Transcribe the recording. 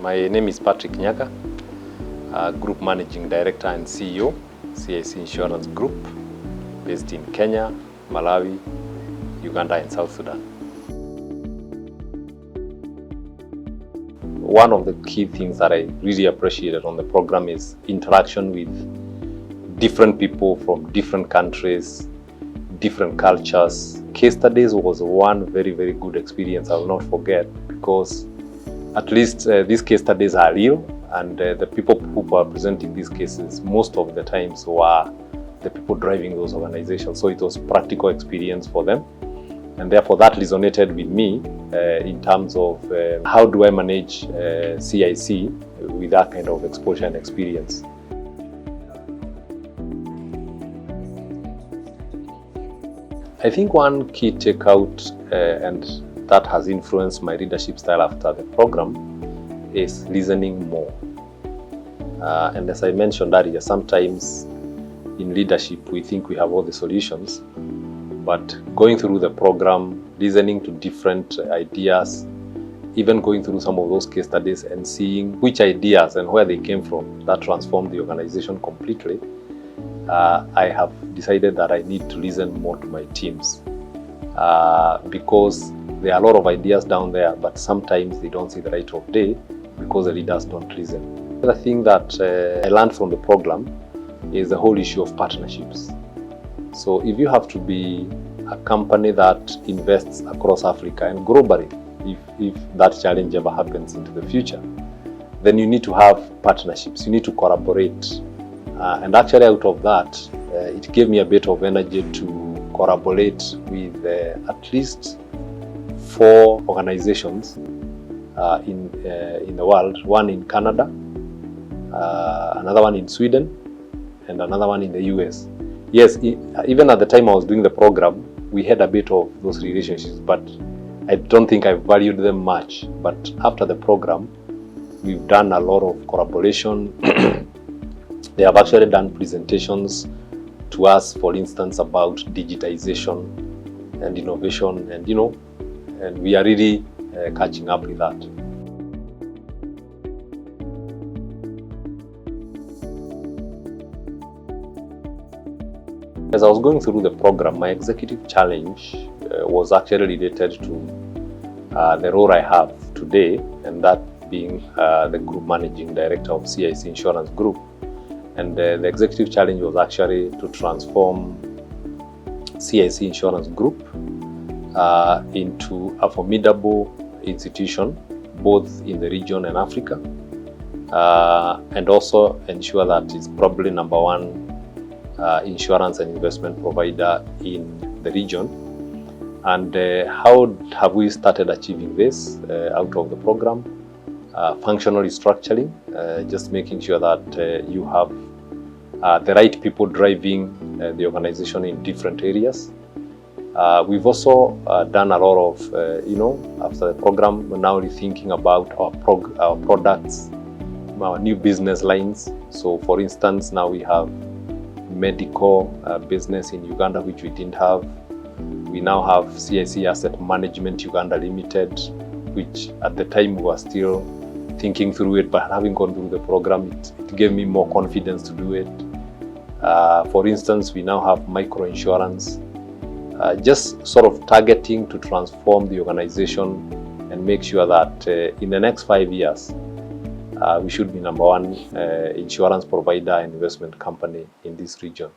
My name is Patrick Nyaga, Group Managing Director and CEO, CIC Insurance Group, based in Kenya, Malawi, Uganda and South Sudan. One of the key things that I really appreciated on the program is interaction with different people from different countries, different cultures. Case studies was one very, very good experience I will not forget, because at least these case studies are real, and the people who are presenting these cases most of the times were the people driving those organizations. So it was practical experience for them, and therefore that resonated with me in terms of how do I manage CIC with that kind of exposure and experience. I think one key takeout and that has influenced my leadership style after the program is listening more. And as I mentioned earlier, sometimes in leadership we think we have all the solutions, but going through the program, listening to different ideas, even going through some of those case studies and seeing which ideas and where they came from that transformed the organization completely, I have decided that I need to listen more to my teams because there are a lot of ideas down there, but sometimes they don't see the light of day because the leaders don't listen. The other thing that I learned from the program is the whole issue of partnerships. So if you have to be a company that invests across Africa and globally, if that challenge ever happens into the future, then you need to have partnerships, you need to collaborate. And actually out of that, it gave me a bit of energy to collaborate with at least 4 organizations in the world, one in Canada, another one in Sweden, and another one in the US. Yes, even at the time I was doing the program, we had a bit of those relationships, but I don't think I valued them much. But after the program, we've done a lot of collaboration. They have actually done presentations to us, for instance, about digitization and innovation, and and we are really catching up with that. As I was going through the program, my executive challenge was actually related to the role I have today, and that being the Group Managing Director of CIC Insurance Group. And the executive challenge was actually to transform CIC Insurance Group into a formidable institution, both in the region and Africa, and also ensure that it's probably #1 insurance and investment provider in the region. And how have we started achieving this out of the program? Functional restructuring, just making sure that you have the right people driving the organization in different areas. We've also done a lot of, after the program, we're now rethinking about our products, our new business lines. So for instance, now we have medical business in Uganda, which we didn't have. We now have CIC Asset Management Uganda Limited, which at the time we were still thinking through it, but having gone through the program, it gave me more confidence to do it. For instance, we now have micro insurance, just sort of targeting to transform the organization and make sure that in the next 5 years, we should be #1 insurance provider and investment company in this region.